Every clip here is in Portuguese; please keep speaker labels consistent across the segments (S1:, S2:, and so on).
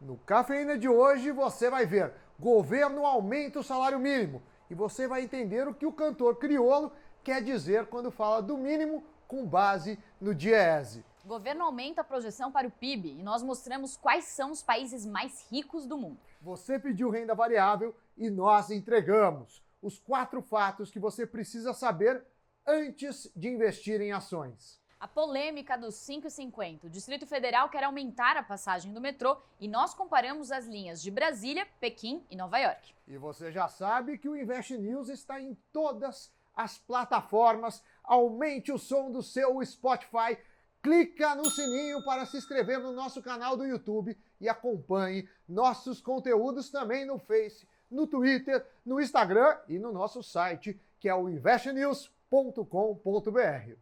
S1: No Cafeína de hoje você vai ver: governo aumenta o salário mínimo. E você vai entender o que o cantor Criolo quer dizer quando fala do mínimo com base no Diese.
S2: O governo aumenta a projeção para o PIB e nós mostramos quais são os países mais ricos do mundo.
S1: Você pediu renda variável e nós entregamos os 4 fatos que você precisa saber antes de investir em ações.
S2: A polêmica dos 5,50. O Distrito Federal quer aumentar a passagem do metrô e nós comparamos as linhas de Brasília, Pequim e Nova York.
S1: E você já sabe que o Invest News está em todas as plataformas. Aumente o som do seu Spotify, clica no sininho para se inscrever no nosso canal do YouTube e acompanhe nossos conteúdos também no Face, no Twitter, no Instagram e no nosso site, que é o investnews.com.br.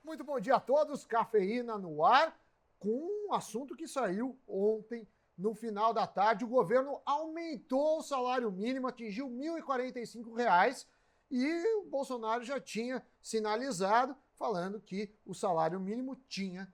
S1: Muito bom dia a todos, Cafeína no ar, com um assunto que saiu ontem, no final da tarde. O governo aumentou o salário mínimo, atingiu R$ 1.045 e o Bolsonaro já tinha sinalizado, falando que o salário mínimo tinha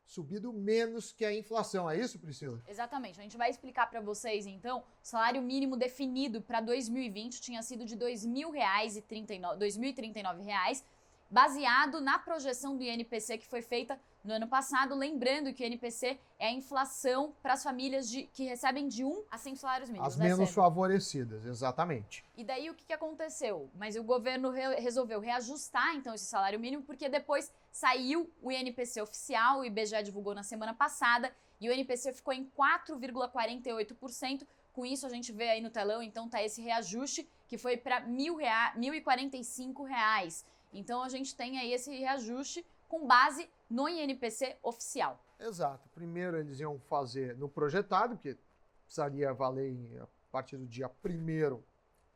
S1: subido menos que a inflação. É isso, Priscila?
S2: Exatamente. A gente vai explicar para vocês, então. O salário mínimo definido para 2020 tinha sido de R$ 2.039, baseado na projeção do INPC que foi feita no ano passado. Lembrando que o INPC é a inflação para as famílias que recebem de 1 a 5 salários mínimos.
S1: As menos favorecidas, exatamente.
S2: E daí o que aconteceu? Mas o governo resolveu reajustar então esse salário mínimo, porque depois saiu o INPC oficial, o IBGE divulgou na semana passada, e o INPC ficou em 4,48%. Com isso a gente vê aí no telão, então tá esse reajuste que foi para R$ 1.045. Então a gente tem aí esse reajuste com base no INPC oficial.
S1: Exato. Primeiro eles iam fazer no projetado, que precisaria valer a partir do dia 1º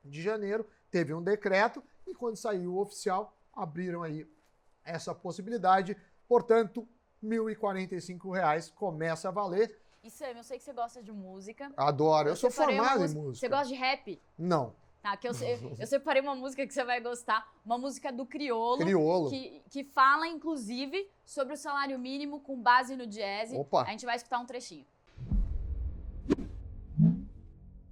S1: de janeiro. Teve um decreto e quando saiu o oficial, abriram aí essa possibilidade. Portanto, R$ 1.045 começa a valer.
S2: E Sam, eu sei que você gosta de música.
S1: Adoro. Eu sou formado em música.
S2: Você gosta de rap?
S1: Não.
S2: Tá, que eu separei uma música que você vai gostar, uma música do Criolo.
S1: Criolo.
S2: Que fala, inclusive, sobre o salário mínimo com base no Diese.
S1: Opa.
S2: A gente vai escutar um trechinho.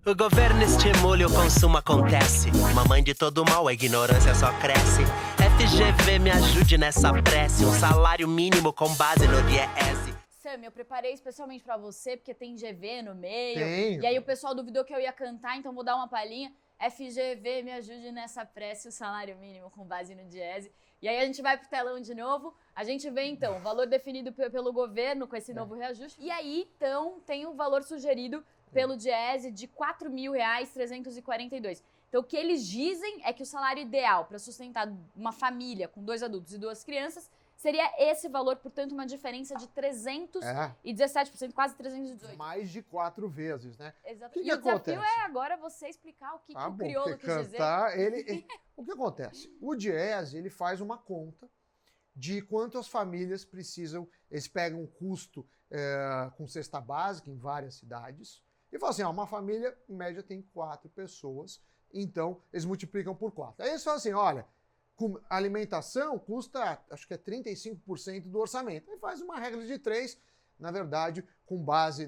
S3: O governo estimula e o consumo acontece. Mamãe de todo mal, a ignorância só cresce. FGV, me ajude nessa prece. Um salário mínimo com base no Diese.
S2: Sam, eu preparei especialmente pra você, porque tem GV no meio.
S1: Tem.
S2: E aí o pessoal duvidou que eu ia cantar, então vou dar uma palhinha. FGV, me ajude nessa prece, o salário mínimo com base no Diese. E aí a gente vai pro telão de novo, a gente vê então o valor definido pelo governo com esse novo reajuste. E aí, então, tem o valor sugerido pelo Diese de R$ 4.342. Então, o que eles dizem é que o salário ideal para sustentar uma família com 2 adultos e 2 crianças seria esse valor, portanto, uma diferença de 317%, quase 318%.
S1: Mais de 4 vezes, né?
S2: Exato.
S1: O que
S2: o
S1: acontece?
S2: desafio é agora você explicar o que o Criolo quis dizer.
S1: O que acontece? O Diese, ele faz uma conta de quanto as famílias precisam. Eles pegam um custo com cesta básica em várias cidades e falam assim, uma família, em média, tem 4 pessoas, então eles multiplicam por 4. Aí eles falam assim, olha, a alimentação custa, acho que é 35% do orçamento. Aí faz uma regra de 3, na verdade, com base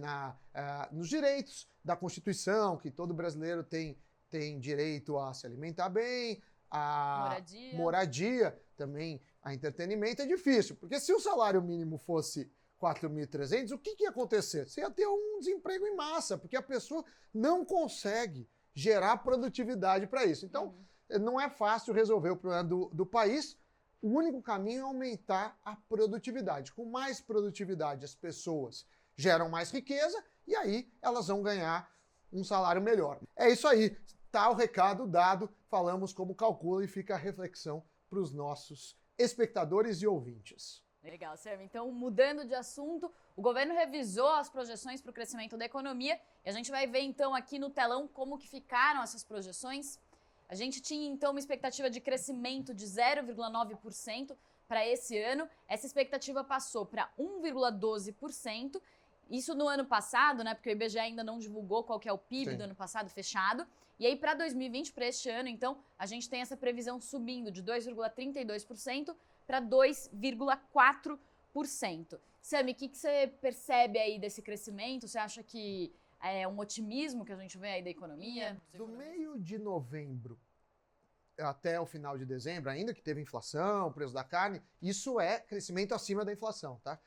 S1: nos direitos da Constituição, que todo brasileiro tem direito a se alimentar bem, a moradia, também a entretenimento. É difícil, porque se o salário mínimo fosse 4.300, o que ia acontecer? Você ia ter um desemprego em massa, porque a pessoa não consegue gerar produtividade para isso. Então, não é fácil resolver o problema do país. O único caminho é aumentar a produtividade. Com mais produtividade, as pessoas geram mais riqueza e aí elas vão ganhar um salário melhor. É isso aí. Tá o recado dado. Falamos como calcula e fica a reflexão para os nossos espectadores e ouvintes.
S2: Legal, Sam. Então, mudando de assunto, o governo revisou as projeções para o crescimento da economia e a gente vai ver então aqui no telão como que ficaram essas projeções. A gente tinha, então, uma expectativa de crescimento de 0,9% para esse ano. Essa expectativa passou para 1,12%. Isso no ano passado, né? Porque o IBGE ainda não divulgou qual que é o PIB do ano passado fechado. E aí, para 2020, para este ano, então, a gente tem essa previsão subindo de 2,32% para 2,4%. Sami, o que você percebe aí desse crescimento? Você acha que é um otimismo que a gente vê aí da economia?
S1: Do meio de novembro até o final de dezembro, ainda que teve inflação, preço da carne, isso é crescimento acima da inflação, tá?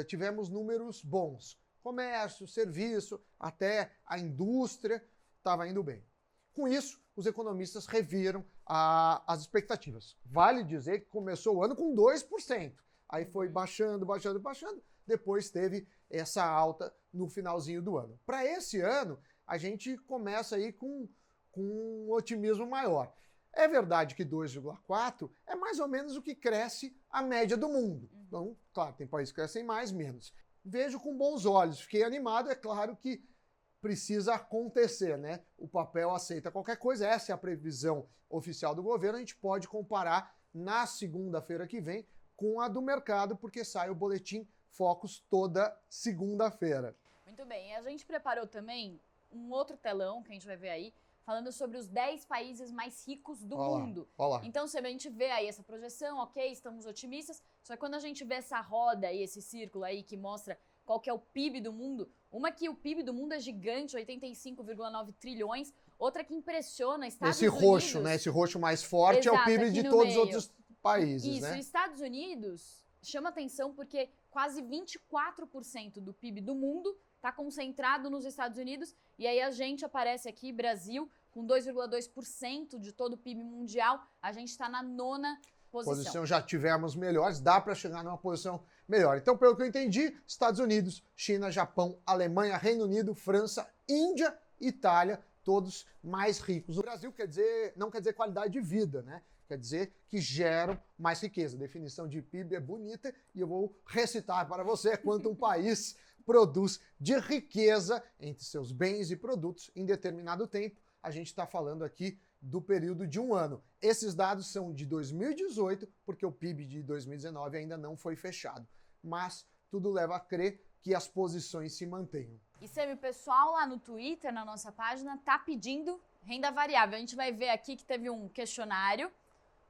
S1: Tivemos números bons. Comércio, serviço, até a indústria estava indo bem. Com isso, os economistas reviram as expectativas. Vale dizer que começou o ano com 2%. Aí foi baixando, depois teve essa alta no finalzinho do ano. Para esse ano, a gente começa aí com um otimismo maior. É verdade que 2,4 é mais ou menos o que cresce a média do mundo. Então, claro, tem países que crescem mais, menos. Vejo com bons olhos, fiquei animado, é claro que precisa acontecer, né? O papel aceita qualquer coisa, essa é a previsão oficial do governo, a gente pode comparar na segunda-feira que vem com a do mercado, porque sai o boletim Focus toda segunda-feira.
S2: Muito bem, e a gente preparou também um outro telão que a gente vai ver aí, falando sobre os 10 países mais ricos do mundo.
S1: Olá.
S2: Então, se a gente vê aí essa projeção, ok, estamos otimistas, só que quando a gente vê essa roda aí, esse círculo aí que mostra qual que é o PIB do mundo, uma que o PIB do mundo é gigante, 85,9 trilhões, outra que impressiona, Estados Unidos...
S1: Esse roxo, né? Esse roxo mais forte. Exato, é o PIB de todos os outros países,
S2: isso,
S1: né?
S2: Estados Unidos chama atenção porque quase 24% do PIB do mundo está concentrado nos Estados Unidos, e aí a gente aparece aqui, Brasil, com 2,2% de todo o PIB mundial, a gente está na 9ª posição.
S1: Já tivemos melhores, dá para chegar numa posição melhor. Então, pelo que eu entendi, Estados Unidos, China, Japão, Alemanha, Reino Unido, França, Índia, Itália, todos mais ricos. O Brasil não quer dizer qualidade de vida, né? Quer dizer que geram mais riqueza. A definição de PIB é bonita e eu vou recitar para você quanto um país produz de riqueza entre seus bens e produtos em determinado tempo. A gente está falando aqui do período de um ano. Esses dados são de 2018, porque o PIB de 2019 ainda não foi fechado. Mas tudo leva a crer que as posições se mantenham.
S2: E Sami, o pessoal lá no Twitter, na nossa página, tá pedindo renda variável. A gente vai ver aqui que teve um questionário.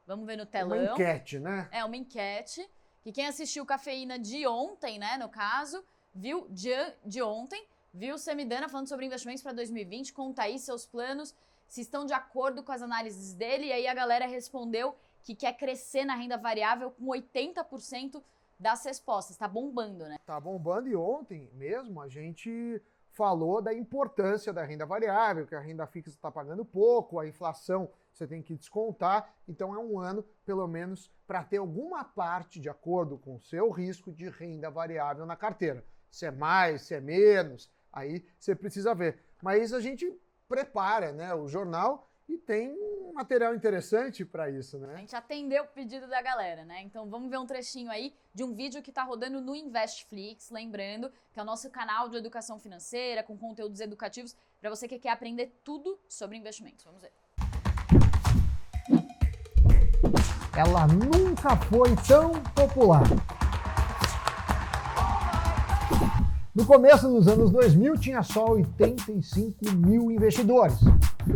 S2: Vamos ver no telão.
S1: Uma enquete, né?
S2: É, uma enquete. Que quem assistiu Cafeína de ontem, né, no caso, viu de ontem, viu o Samidana falando sobre investimentos para 2020. Conta aí seus planos, se estão de acordo com as análises dele. E aí a galera respondeu que quer crescer na renda variável com 80% das respostas. Tá bombando, né?
S1: Tá bombando, e ontem mesmo a gente falou da importância da renda variável, que a renda fixa está pagando pouco, a inflação você tem que descontar, então é um ano, pelo menos, para ter alguma parte de acordo com o seu risco de renda variável na carteira. Se é mais, se é menos, aí você precisa ver. Mas a gente prepara, né, o jornal e tem um material interessante para isso, né?
S2: A gente atendeu o pedido da galera, né? Então vamos ver um trechinho aí de um vídeo que tá rodando no Investflix, lembrando que é o nosso canal de educação financeira com conteúdos educativos para você que quer aprender tudo sobre investimentos. Vamos ver.
S1: Ela nunca foi tão popular. No começo dos anos 2000, tinha só 85 mil investidores.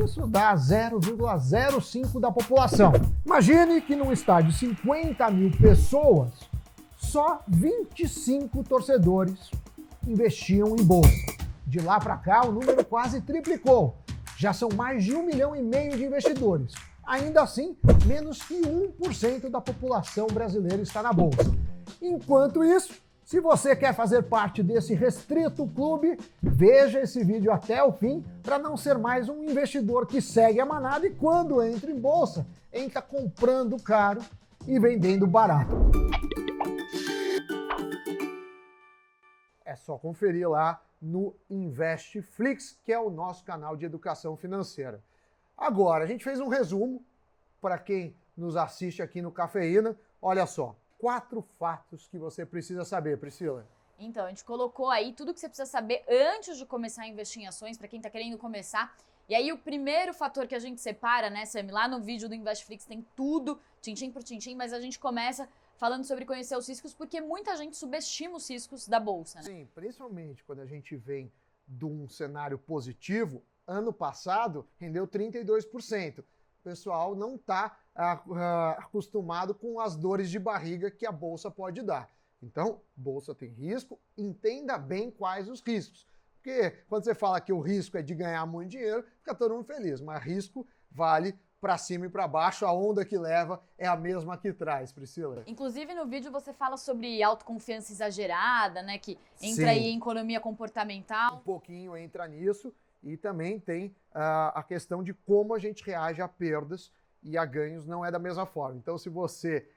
S1: Isso dá 0,05% da população. Imagine que num estádio de 50 mil pessoas, só 25 torcedores investiam em bolsa. De lá para cá, o número quase triplicou. Já são mais de 1,5 milhão de investidores. Ainda assim, menos que 1% da população brasileira está na bolsa. Enquanto isso, se você quer fazer parte desse restrito clube, veja esse vídeo até o fim para não ser mais um investidor que segue a manada e quando entra em bolsa, entra comprando caro e vendendo barato. É só conferir lá no Investflix, que é o nosso canal de educação financeira. Agora, a gente fez um resumo para quem nos assiste aqui no Cafeína. Olha só, 4 fatos que você precisa saber, Priscila.
S2: Então, a gente colocou aí tudo que você precisa saber antes de começar a investir em ações, para quem está querendo começar. E aí o primeiro fator que a gente separa, né, Sami, lá no vídeo do Investflix tem tudo, tintim por tintim, mas a gente começa falando sobre conhecer os riscos, porque muita gente subestima os riscos da bolsa, né?
S1: Sim, principalmente quando a gente vem de um cenário positivo. Ano passado rendeu 32%. o pessoal não está acostumado com as dores de barriga que a bolsa pode dar. Então, bolsa tem risco, entenda bem quais os riscos. Porque quando você fala que o risco é de ganhar muito dinheiro, fica todo mundo feliz, mas risco vale para cima e para baixo, a onda que leva é a mesma que traz, Priscila.
S2: Inclusive, no vídeo você fala sobre autoconfiança exagerada, né? Que entra
S1: Sim.
S2: aí em economia comportamental.
S1: Um pouquinho entra nisso e também tem a questão de como a gente reage a perdas e a ganhos não é da mesma forma. Então, se você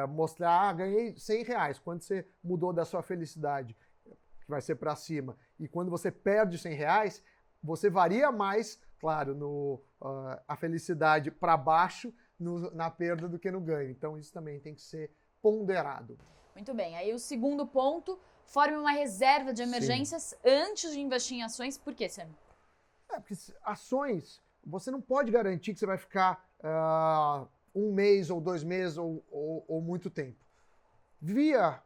S1: mostrar, ganhei R$100, quando você mudou da sua felicidade, que vai ser para cima, e quando você perde R$100, você varia mais, claro, a felicidade para baixo na perda do que no ganho. Então, isso também tem que ser ponderado.
S2: Muito bem. Aí o segundo ponto, forme uma reserva de emergências antes de investir em ações. Por quê, Sam?
S1: Porque ações, você não pode garantir que você vai ficar 1 mês ou 2 meses ou muito tempo. Via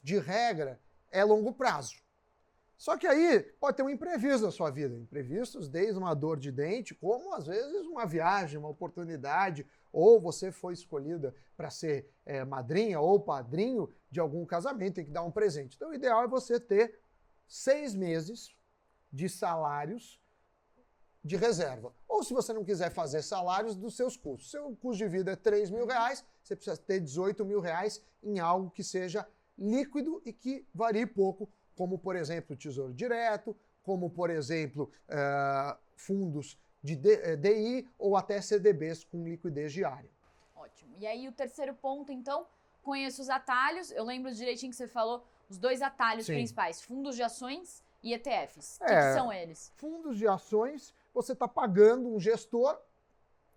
S1: de regra, é longo prazo. Só que aí pode ter um imprevisto na sua vida. Imprevistos desde uma dor de dente, como às vezes uma viagem, uma oportunidade, ou você foi escolhida para ser madrinha ou padrinho de algum casamento, tem que dar um presente. Então o ideal é você ter 6 meses de salários de reserva. Ou se você não quiser fazer salários dos seus custos. Seu custo de vida é R$3.000, você precisa ter R$18.000 em algo que seja líquido e que varie pouco, como, por exemplo, Tesouro Direto, como, por exemplo, fundos de DI ou até CDBs com liquidez diária.
S2: Ótimo. E aí o terceiro ponto, então, conheça os atalhos. Eu lembro direitinho que você falou os 2 atalhos principais, fundos de ações e ETFs. O que são eles?
S1: Fundos de ações, você está pagando um gestor,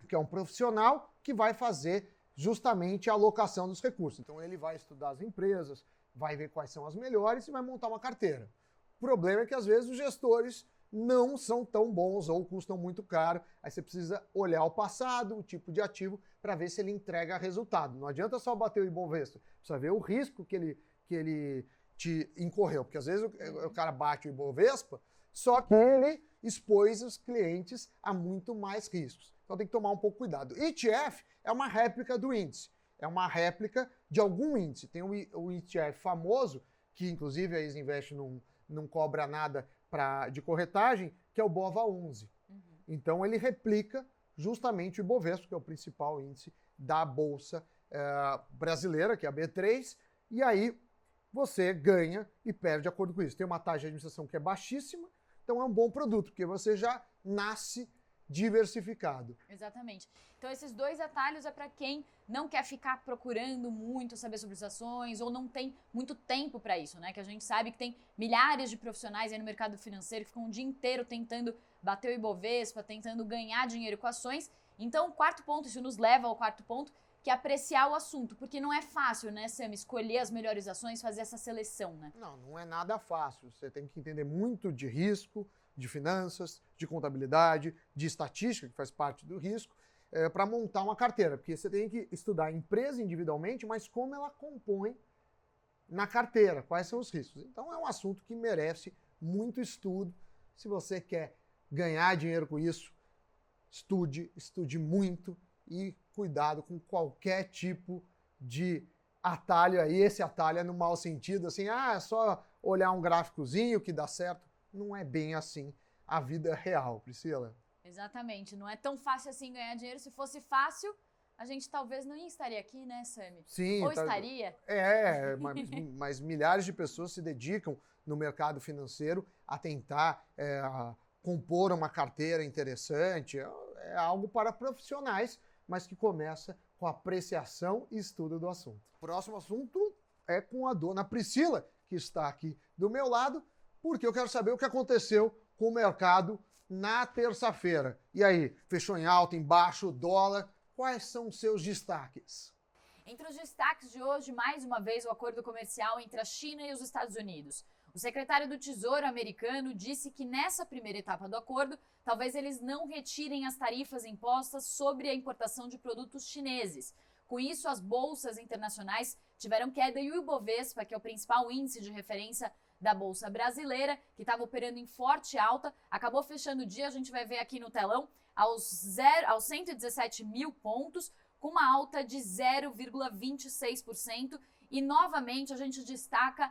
S1: que é um profissional, que vai fazer justamente a alocação dos recursos. Então ele vai estudar as empresas, vai ver quais são as melhores e vai montar uma carteira. O problema é que às vezes os gestores não são tão bons ou custam muito caro. Aí você precisa olhar o passado, o tipo de ativo, para ver se ele entrega resultado. Não adianta só bater o Ibovespa, precisa ver o risco que ele te incorreu. Porque às vezes o cara bate o Ibovespa, só que ele expôs os clientes a muito mais riscos. Então tem que tomar um pouco cuidado. ETF é uma réplica do índice. É uma réplica de algum índice. Tem o ETF famoso, que inclusive a Isinvest não cobra nada de corretagem, que é o BOVA11. Então ele replica justamente o Ibovespa, que é o principal índice da Bolsa brasileira, que é a B3, e aí você ganha e perde de acordo com isso. Tem uma taxa de administração que é baixíssima, então é um bom produto, porque você já nasce diversificado.
S2: Exatamente. Então esses 2 atalhos é para quem não quer ficar procurando muito saber sobre as ações ou não tem muito tempo para isso, né? Que a gente sabe que tem milhares de profissionais aí no mercado financeiro que ficam o dia inteiro tentando bater o Ibovespa, tentando ganhar dinheiro com ações. Então o quarto ponto, isso nos leva ao quarto ponto, que é apreciar o assunto, porque não é fácil, né, Sam, escolher as melhores ações, fazer essa seleção, né?
S1: Não é nada fácil. Você tem que entender muito de risco, de finanças, de contabilidade, de estatística, que faz parte do risco, para montar uma carteira. Porque você tem que estudar a empresa individualmente, mas como ela compõe na carteira, quais são os riscos. Então é um assunto que merece muito estudo. Se você quer ganhar dinheiro com isso, estude muito e cuidado com qualquer tipo de atalho aí. Esse atalho é no mau sentido, assim, é só olhar um gráficozinho que dá certo. Não é bem assim a vida real, Priscila.
S2: Exatamente. Não é tão fácil assim ganhar dinheiro. Se fosse fácil, a gente talvez não estaria aqui, né, Sami?
S1: Sim.
S2: Ou estaria?
S1: Mas milhares de pessoas se dedicam no mercado financeiro a tentar compor uma carteira interessante. É algo para profissionais, mas que começa com apreciação e estudo do assunto. O próximo assunto é com a dona Priscila, que está aqui do meu lado, porque eu quero saber o que aconteceu com o mercado na terça-feira. E aí, fechou em alta, em baixo, dólar? Quais são os seus destaques?
S2: Entre os destaques de hoje, mais uma vez, o acordo comercial entre a China e os Estados Unidos. O secretário do Tesouro americano disse que nessa primeira etapa do acordo, talvez eles não retirem as tarifas impostas sobre a importação de produtos chineses. Com isso, as bolsas internacionais tiveram queda e o Ibovespa, que é o principal índice de referência da Bolsa Brasileira, que estava operando em forte alta, acabou fechando o dia, a gente vai ver aqui no telão, aos 117 mil pontos, com uma alta de 0,26%. E, novamente, a gente destaca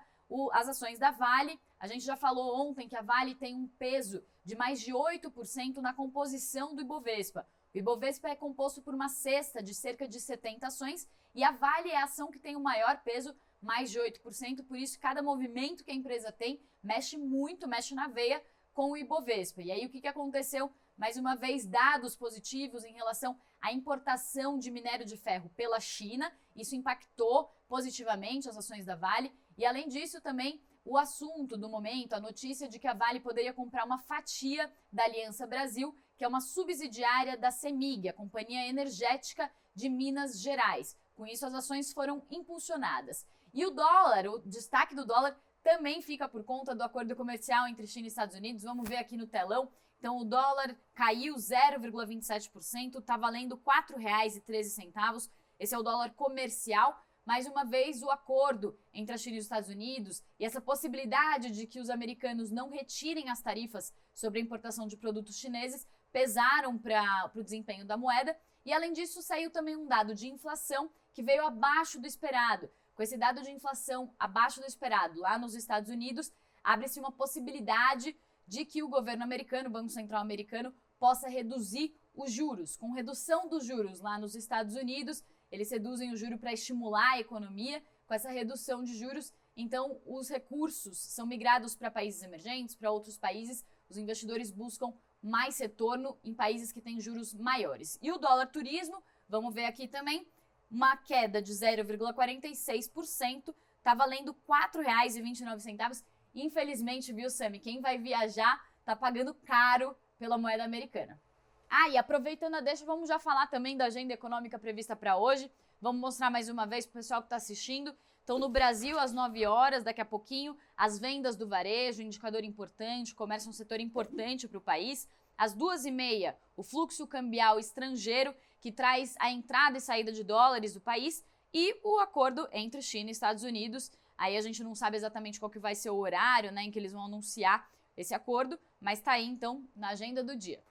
S2: as ações da Vale. A gente já falou ontem que a Vale tem um peso de mais de 8% na composição do Ibovespa. O Ibovespa é composto por uma cesta de cerca de 70 ações e a Vale é a ação que tem o maior peso, mais de 8%. Por isso, cada movimento que a empresa tem mexe muito, mexe na veia com o Ibovespa. E aí, o que aconteceu? Mais uma vez, dados positivos em relação à importação de minério de ferro pela China. Isso impactou positivamente as ações da Vale. E, além disso, também o assunto do momento, a notícia de que a Vale poderia comprar uma fatia da Aliança Brasil, que é uma subsidiária da CEMIG, a Companhia Energética de Minas Gerais. Com isso, as ações foram impulsionadas. E o dólar, o destaque do dólar também fica por conta do acordo comercial entre China e Estados Unidos. Vamos ver aqui no telão. Então, o dólar caiu 0,27%, está valendo R$ 4,13. Esse é o dólar comercial. Mais uma vez, o acordo entre a China e os Estados Unidos e essa possibilidade de que os americanos não retirem as tarifas sobre a importação de produtos chineses pesaram para o desempenho da moeda. E, além disso, saiu também um dado de inflação que veio abaixo do esperado. Com esse dado de inflação abaixo do esperado lá nos Estados Unidos, abre-se uma possibilidade de que o governo americano, o Banco Central americano, possa reduzir os juros. Com redução dos juros lá nos Estados Unidos, eles reduzem o juro para estimular a economia. Com essa redução de juros, então, os recursos são migrados para países emergentes, para outros países. Os investidores buscam mais retorno em países que têm juros maiores. E o dólar turismo, vamos ver aqui também, uma queda de 0,46%, está valendo R$ 4,29. Infelizmente, viu, Sami, quem vai viajar está pagando caro pela moeda americana. Ah, e aproveitando a deixa, vamos já falar também da agenda econômica prevista para hoje. Vamos mostrar mais uma vez para o pessoal que está assistindo. Então, no Brasil, às 9 horas, daqui a pouquinho, as vendas do varejo, indicador importante, o comércio é um setor importante para o país. Às 2h30, o fluxo cambial estrangeiro, que traz a entrada e saída de dólares do país, e o acordo entre China e Estados Unidos. Aí a gente não sabe exatamente qual que vai ser o horário, né, em que eles vão anunciar esse acordo, mas está aí, então, na agenda do dia.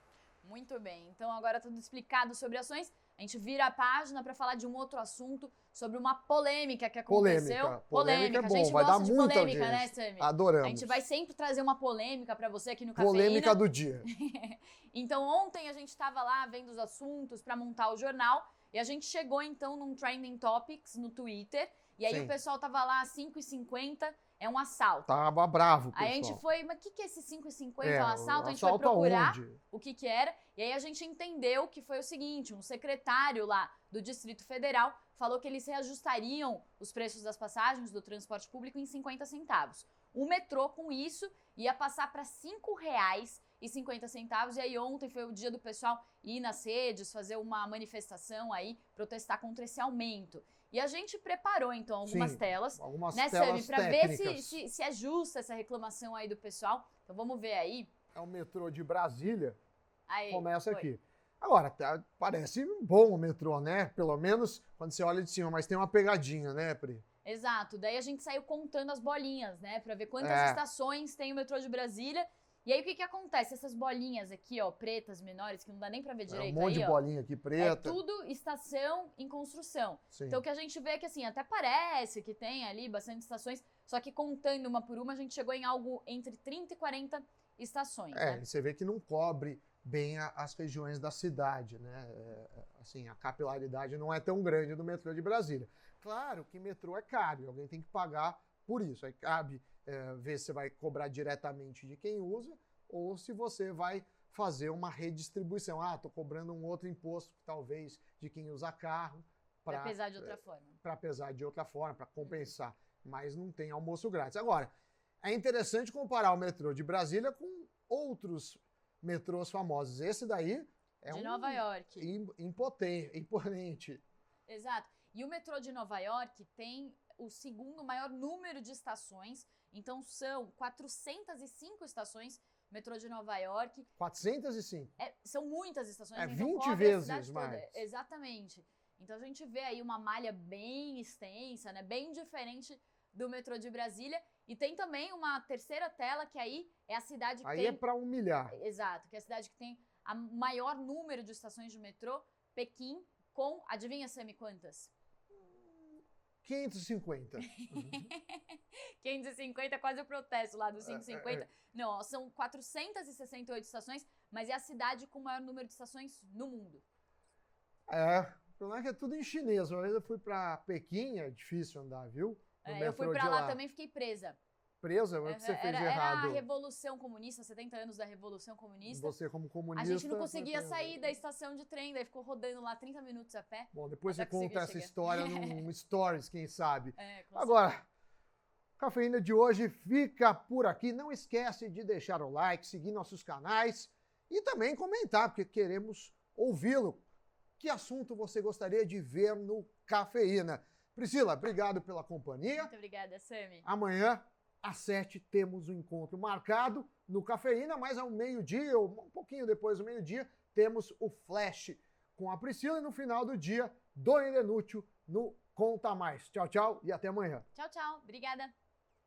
S2: Muito bem, então agora tudo explicado sobre ações. A gente vira a página para falar de um outro assunto, sobre uma polêmica que aconteceu.
S1: Polêmica é bom,
S2: a gente
S1: vai
S2: gosta
S1: dar
S2: de
S1: muita
S2: polêmica,
S1: audiência.
S2: né, Sami?
S1: Adoramos.
S2: A gente vai sempre trazer uma polêmica para você aqui no Cafeína.
S1: Polêmica do dia.
S2: Então, ontem a gente estava lá vendo os assuntos para montar o jornal e a gente chegou, então, num Trending Topics no Twitter. E aí o pessoal tava lá às 5h50, é um assalto.
S1: Tava bravo, pessoal.
S2: Aí a gente foi, mas o que é esse 5h50, é um assalto? A gente foi
S1: assalto
S2: procurar
S1: aonde?
S2: O que era. E aí a gente entendeu que foi o seguinte, um secretário lá do Distrito Federal falou que eles reajustariam os preços das passagens do transporte público em 50 centavos. O metrô, com isso, ia passar para R$ 5,50. E aí ontem foi o dia do pessoal ir nas redes, fazer uma manifestação aí, protestar contra esse aumento. E a gente preparou, então, algumas telas, né, Sami, para ver se é justa essa reclamação aí do pessoal. Então vamos ver aí.
S1: É o metrô de Brasília,
S2: aí,
S1: começa aqui. Agora, parece bom o metrô, né? Pelo menos quando você olha de cima, mas tem uma pegadinha, né, Pri?
S2: Exato, daí a gente saiu contando as bolinhas, né, para ver quantas estações tem o metrô de Brasília. E aí o que acontece? Essas bolinhas aqui, ó, pretas, menores, que não dá nem pra ver direito aí,
S1: um monte de bolinha aqui preta.
S2: É tudo estação em construção.
S1: Sim.
S2: Então o que a gente vê é que assim, até parece que tem ali bastante estações, só que contando uma por uma, a gente chegou em algo entre 30 e 40 estações. Né?
S1: E você vê que não cobre bem as regiões da cidade, né? Assim, a capilaridade não é tão grande do metrô de Brasília. Claro que metrô é caro, alguém tem que pagar por isso. Aí cabe ver se você vai cobrar diretamente de quem usa ou se você vai fazer uma redistribuição. Ah, estou cobrando um outro imposto, talvez, de quem usa carro.
S2: Para pesar de outra forma.
S1: Para pesar de outra forma, para compensar. Mas não tem almoço grátis. Agora, é interessante comparar o metrô de Brasília com outros metrôs famosos. Esse daí é
S2: de Nova York.
S1: Imponente.
S2: Exato. E o metrô de Nova York tem o segundo maior número de estações. Então, são 405 estações, metrô de Nova York.
S1: 405?
S2: São muitas estações.
S1: Então
S2: 20
S1: vezes mais.
S2: Exatamente. Então, a gente vê aí uma malha bem extensa, né? Bem diferente do metrô de Brasília. E tem também uma terceira tela, que aí é a cidade que
S1: aí
S2: tem...
S1: é para humilhar.
S2: Exato, que é a cidade que tem a maior número de estações de metrô, Pequim, com, adivinha, Sami, quantas?
S1: 550.
S2: 550, quase o protesto lá dos 550. Não, são 468 estações, mas é a cidade com o maior número de estações no mundo.
S1: O problema é que é tudo em chinês. Uma vez eu fui pra Pequim, é difícil andar, viu? No
S2: Eu fui
S1: metrô
S2: pra
S1: de
S2: lá também, fiquei presa.
S1: Presa? Mas o que você fez de
S2: Era
S1: errado?
S2: a Revolução Comunista, 70 anos da Revolução Comunista.
S1: Você como comunista...
S2: A gente não conseguia sair da estação de trem, daí ficou rodando lá 30 minutos a pé.
S1: Bom, depois
S2: até
S1: você conta
S2: conseguir
S1: essa
S2: chegar.
S1: história num Stories, quem sabe.
S2: Com
S1: Agora, o Cafeína de hoje fica por aqui. Não esquece de deixar o like, seguir nossos canais e também comentar, porque queremos ouvi-lo. Que assunto você gostaria de ver no Cafeína? Priscila, obrigado pela companhia.
S2: Muito obrigada, Sami.
S1: Amanhã, às 7, temos um encontro marcado no Cafeína, mas ao meio-dia, ou um pouquinho depois do meio-dia, temos o Flash com a Priscila e no final do dia, Dona Inútil no Conta Mais. Tchau, tchau e até amanhã.
S2: Tchau, tchau. Obrigada.